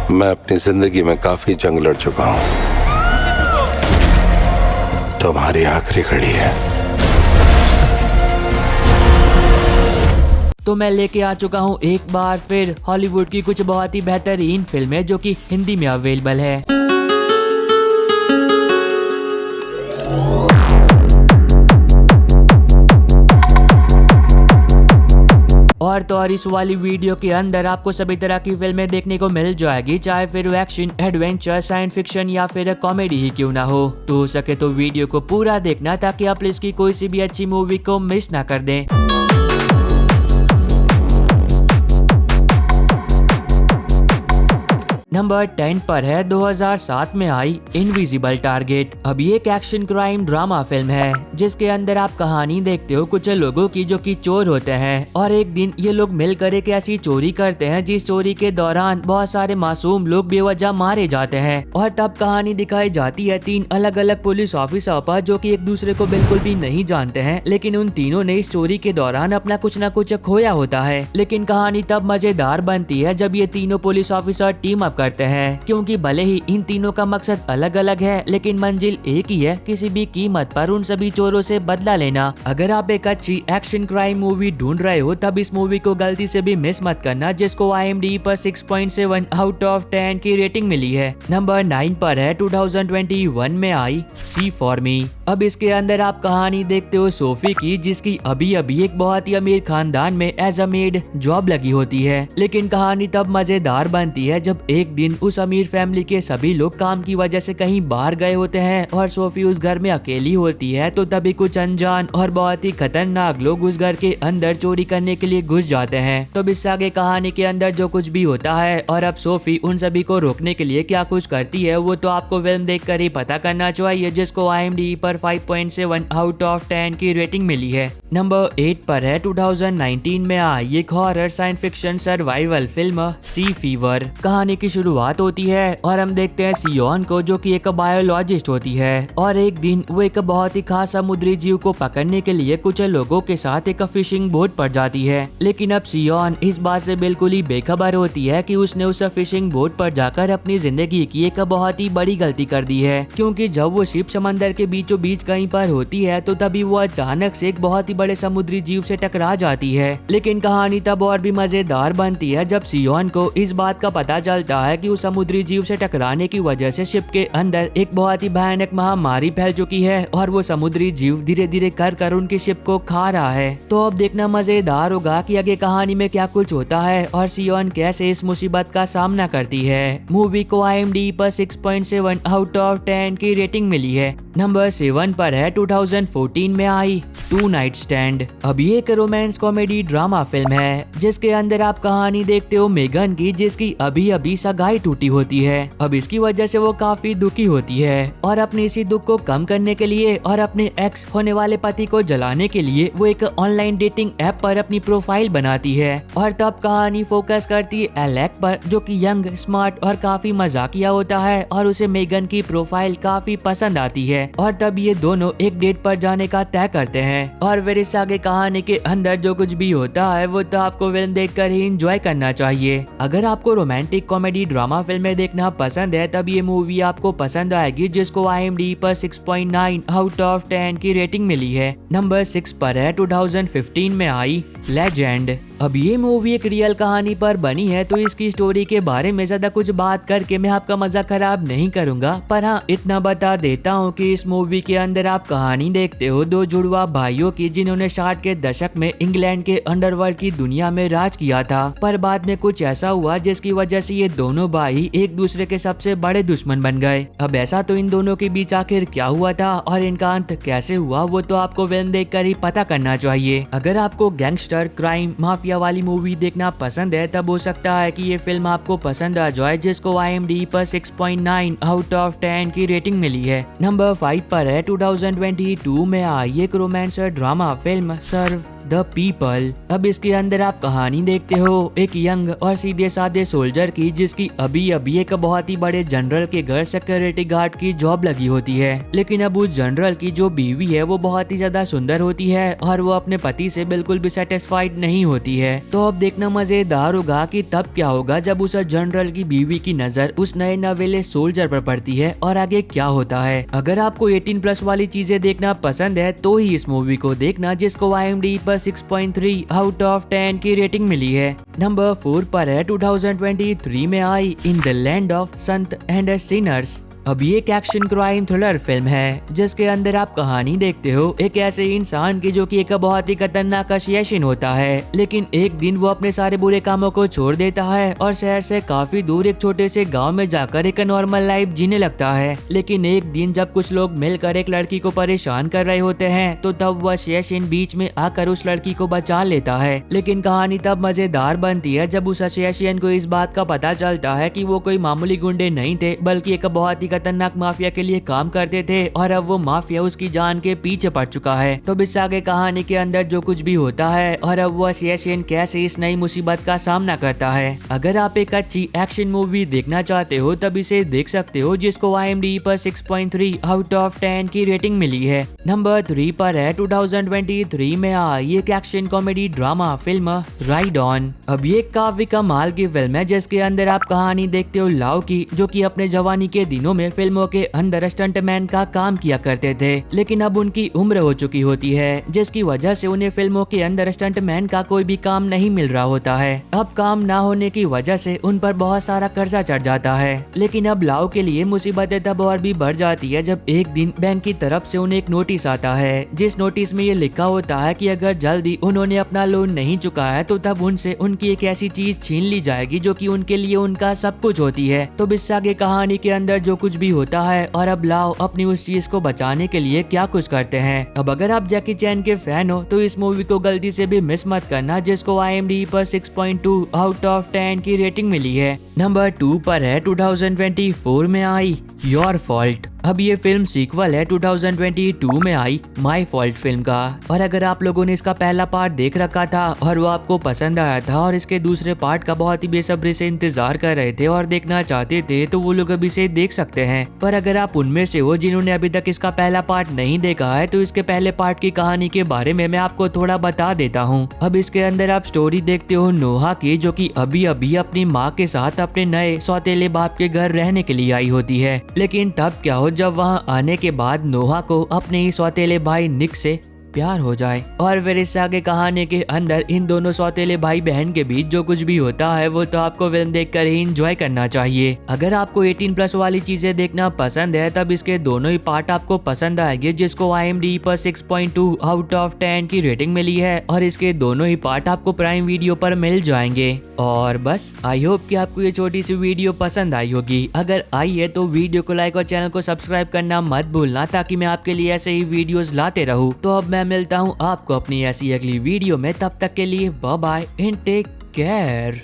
मैं अपनी जिंदगी में काफी जंग लड़ चुका हूं। तुम्हारी आखिरी घड़ी है। तो मैं लेके आ चुका हूँ एक बार फिर हॉलीवुड की कुछ बहुत ही बेहतरीन फिल्में जो कि हिंदी में अवेलेबल है। और तो और इस वाली वीडियो के अंदर आपको सभी तरह की फिल्में देखने को मिल जाएगी, चाहे फिर एक्शन, एडवेंचर, साइंस फिक्शन या फिर कॉमेडी ही क्यों ना हो। तो हो सके तो वीडियो को पूरा देखना ताकि आप इसकी कोई सी भी अच्छी मूवी को मिस ना कर दें। नंबर 10 पर है 2007 में आई इनविजिबल टारगेट। अब ये एक एक्शन क्राइम ड्रामा फिल्म है जिसके अंदर आप कहानी देखते हो कुछ लोगों की जो कि चोर होते हैं और एक दिन ये लोग मिलकर एक ऐसी चोरी करते हैं जिस चोरी के दौरान बहुत सारे मासूम लोग बेवजह मारे जाते हैं। और तब कहानी दिखाई जाती है 3 अलग अलग पुलिस ऑफिसर पर जो कि एक दूसरे को बिल्कुल भी नहीं जानते हैं, लेकिन उन तीनों ने इस चोरी के दौरान अपना कुछ न कुछ खोया होता है। लेकिन कहानी तब मजेदार बनती है जब ये तीनों पुलिस ऑफिसर टीम अप करते हैं, क्योंकि भले ही इन तीनों का मकसद अलग अलग है लेकिन मंजिल एक ही है, किसी भी कीमत पर उन सभी चोरों से बदला लेना। अगर आप एक अच्छी एक्शन क्राइम मूवी ढूंढ रहे हो तब इस मूवी को गलती से भी मिस मत करना, जिसको IMDb पर 6.7 आउट ऑफ 10 की रेटिंग मिली है। नंबर 9 पर है 2021 में आई सी फॉर मी। अब इसके अंदर आप कहानी देखते हो सोफी की, जिसकी अभी अभी एक बहुत ही अमीर खानदान में एज अ मेड जॉब लगी होती है। लेकिन कहानी तब मजेदार बनती है जब एक दिन उस अमीर फैमिली के सभी लोग काम की वजह से कहीं बाहर गए होते हैं और सोफी उस घर में अकेली होती है। तो तभी कुछ अनजान और बहुत ही खतरनाक लोग उस घर के अंदर चोरी करने के लिए घुस जाते हैं। तो इस आगे कहानी के अंदर जो कुछ भी होता है और अब सोफी उन सभी को रोकने के लिए क्या कुछ करती है वो तो आपको फिल्म देखकर ही पता करना चाहिए, जिसको IMDb पर 5.7 आउट ऑफ 10 की रेटिंग मिली है। नंबर 8 पर है 2019 में आई एक horror science fiction survival film Sea Fever. कहानी की शुरुआत होती है और हम देखते हैं सियोन को, जो कि एक बायोलॉजिस्ट होती है और एक दिन वो एक बहुत ही खास समुद्री जीव को पकड़ने के लिए कुछ लोगों के साथ एक फिशिंग बोट पर जाती है। लेकिन अब सियोन इस बात से बिल्कुल ही बेखबर होती है कि उसने उस फिशिंग बोट पर जाकर अपनी जिंदगी की एक बहुत ही बड़ी गलती कर दी है, क्योंकि जब वो शिप समंदर के बीचों बीच कहीं पर होती है तो तभी वो अचानक से एक बहुत ही बड़े समुद्री जीव से टकरा जाती है। लेकिन कहानी तब और भी मजेदार बनती है जब सियोन को इस बात का पता चलता है कि उस समुद्री जीव से टकराने की वजह से शिप के अंदर एक बहुत ही भयानक महामारी फैल चुकी है और वो समुद्री जीव धीरे धीरे कर उनकी शिप को खा रहा है। तो अब देखना मजेदार होगा कि आगे कहानी में क्या कुछ होता है और सियोन कैसे इस मुसीबत का सामना करती है। मूवी को IMDb पर 6.7 आउट ऑफ 10 की रेटिंग मिली है। नंबर 7 पर है 2014 में आई टू नाइट स्टैंड। अब ये एक रोमांस कॉमेडी ड्रामा फिल्म है जिसके अंदर आप कहानी देखते हो मेगन की, जिसकी अभी अभी सगाई टूटी होती है। अब इसकी वजह से वो काफी दुखी होती है और अपने इसी दुख को कम करने के लिए और अपने एक्स होने वाले पति को जलाने के लिए वो एक ऑनलाइन डेटिंग ऐप पर अपनी प्रोफाइल बनाती है। और तब कहानी फोकस करती है एलेक पर, जो कि यंग, स्मार्ट और काफी मजाकिया होता है और उसे मेगन की प्रोफाइल काफी पसंद आती है। और तब ये दोनों एक डेट पर जाने का तय करते हैं और फिर इस आगे कहानी के अंदर जो कुछ भी होता है वो तो आपको फिल्म देखकर ही एंजॉय करना चाहिए। अगर आपको रोमांटिक कॉमेडी ड्रामा फिल्में देखना पसंद है तब ये मूवी आपको पसंद आएगी, जिसको IMDb पर 6.9 आउट ऑफ 10 की रेटिंग मिली है। नंबर 6 पर है 2015 में आई लेजेंड। अब ये मूवी एक रियल कहानी पर बनी है, तो इसकी स्टोरी के बारे में ज्यादा कुछ बात करके मैं आपका मजा खराब नहीं करूंगा, पर हाँ इतना बता देता हूँ कि इस मूवी के अंदर आप कहानी देखते हो 2 जुड़वा भाइयों की, जिन्होंने 60 के दशक में इंग्लैंड के अंडरवर्ल्ड की दुनिया में राज किया था। पर बाद में कुछ ऐसा हुआ जिसकी वजह से ये दोनों भाई एक दूसरे के सबसे बड़े दुश्मन बन गए। अब ऐसा तो इन दोनों के बीच आखिर क्या हुआ था और इनका अंत कैसे हुआ वो तो आपको फिल्म देखकर ही पता करना चाहिए। अगर आपको गैंगस्टर, क्राइम, माफिया वाली मूवी देखना पसंद है तब हो सकता है कि ये फिल्म आपको पसंद आ जाए, जिसको IMDb पर 6.9 आउट ऑफ 10 की रेटिंग मिली है। नंबर 5 पर है 2022 में आई एक romance drama film serve the people. अब इसके अंदर आप कहानी देखते हो एक यंग और सीधे साधे सोल्जर की, जिसकी अभी अभी एक बहुत ही बड़े जनरल के घर सिक्योरिटी गार्ड की जॉब लगी होती है। लेकिन अब उस जनरल की जो बीवी है वो बहुत ही ज्यादा सुंदर होती है और वो अपने पति से बिल्कुल भी सेटिस्फाइड नहीं होती है। तो अब देखना मजेदार होगा कि तब क्या होगा जब उस जनरल की बीवी की नजर उस नए नवेले सोल्जर पर पड़ती है और आगे क्या होता है। अगर आपको 18+ वाली चीजें देखना पसंद है तो ही इस मूवी को देखना, जिसको IMDb पर 6.3 आउट ऑफ 10 की रेटिंग मिली है। नंबर 4 पर है 2023 में आई in the land of Sant and Sinners. अब ये एक एक्शन क्राइम थ्रिलर फिल्म है जिसके अंदर आप कहानी देखते हो एक ऐसे इंसान की जो कि एक बहुत ही खतरनाक असैसिन होता है। लेकिन एक दिन वो अपने सारे बुरे कामों को छोड़ देता है और शहर से काफी दूर एक छोटे से गांव में जाकर एक नॉर्मल लाइफ जीने लगता है। लेकिन एक दिन जब कुछ लोग मिलकर एक लड़की को परेशान कर रहे होते हैं तो तब वह असैसिन बीच में आकर उस लड़की को बचा लेता है। लेकिन कहानी तब मजेदार बनती है जब उस असैसिन को इस बात का पता चलता है कि वो कोई मामूली गुंडे नहीं थे, बल्कि एक बहुत ही खतरनाक माफिया के लिए काम करते थे और अब वो माफिया उसकी जान के पीछे पड़ चुका है। तो इस आगे कहानी के अंदर जो कुछ भी होता है और अब वो असैसिन कैसे इस नई मुसीबत का सामना करता है। अगर आप एक अच्छी एक्शन मूवी देखना चाहते हो तब इसे देख सकते हो, जिसको IMDb पर 6.3 आउट ऑफ 10 की रेटिंग मिली है। नंबर 3 पर है 2023 में आई एक action comedy drama film ride on. अब ये काफी कमाल की फिल्म है जिसके अंदर आप कहानी देखते हो लाओ की, जो कि अपने जवानी के दिनों में फिल्मों के अंदर स्टंटमैन का काम किया करते थे। लेकिन अब उनकी उम्र हो चुकी होती है जिसकी वजह से उन्हें फिल्मों के अंदर स्टंटमैन का कोई भी काम नहीं मिल रहा होता है। अब काम ना होने की वजह से उन पर बहुत सारा कर्जा चढ़ जाता है। लेकिन अब लाओ के लिए मुसीबतें तब और भी बढ़ जाती है जब एक दिन बैंक की तरफ से उन्हें एक नोटिस आता है, जिस नोटिस में ये लिखा होता है कि अगर जल्दी उन्होंने अपना लोन नहीं चुकाया तो तब उनसे उनकी एक ऐसी चीज छीन ली जाएगी जो कि उनके लिए उनका सब कुछ होती है। तो इस आगे कहानी के अंदर जो कुछ भी होता है और अब लाओ अपनी उस चीज को बचाने के लिए क्या कुछ करते हैं। अब अगर आप जैकी चैन के फैन हो तो इस मूवी को गलती से भी मिस मत करना, जिसको IMDb पर 6.2 आउट ऑफ 10 की रेटिंग मिली है। नंबर 2 पर है 2024 में आई योर फॉल्ट। अब ये फिल्म सीक्वल है 2022 में आई माई फॉल्ट फिल्म का। और अगर आप लोगों ने इसका पहला पार्ट देख रखा था और वो आपको पसंद आया था और इसके दूसरे पार्ट का बहुत ही बेसब्री से इंतजार कर रहे थे और देखना चाहते थे तो वो लोग अभी से देख सकते हैं। पर अगर आप उनमें से हो जिन्होंने अभी तक इसका पहला पार्ट नहीं देखा है तो इसके पहले पार्ट की कहानी के बारे में मैं आपको थोड़ा बता देता हूँ। अब इसके अंदर आप स्टोरी देखते हो नोहा की, जो कि अभी अभी अपनी माँ के साथ अपने नए सौतेले बाप के घर रहने के लिए आई होती है। लेकिन तब क्या हो जब वहां आने के बाद नोहा को अपने ही सौतेले भाई निक से प्यार हो जाए। और फिर इस आगे कहानी के अंदर इन दोनों सौतेले भाई बहन के बीच जो कुछ भी होता है वो तो आपको फिल्म देखकर ही एंजॉय करना चाहिए। अगर आपको 18+ वाली चीजें देखना पसंद है तब इसके दोनों ही पार्ट आपको पसंद आएंगे, जिसको IMDb पर 6.2 आउट ऑफ 10 की रेटिंग मिली है और इसके दोनों ही पार्ट आपको प्राइम वीडियो पर मिल जाएंगे। और बस आई होप कि आपको ये छोटी सी वीडियो पसंद आई होगी। अगर आई है तो वीडियो को लाइक और चैनल को सब्सक्राइब करना मत भूलना, ताकि मैं आपके लिए ऐसे ही वीडियोस लाते रहूं। तो अब मैं मिलता हूँ आपको अपनी ऐसी अगली वीडियो में, तब तक के लिए bye bye and take care.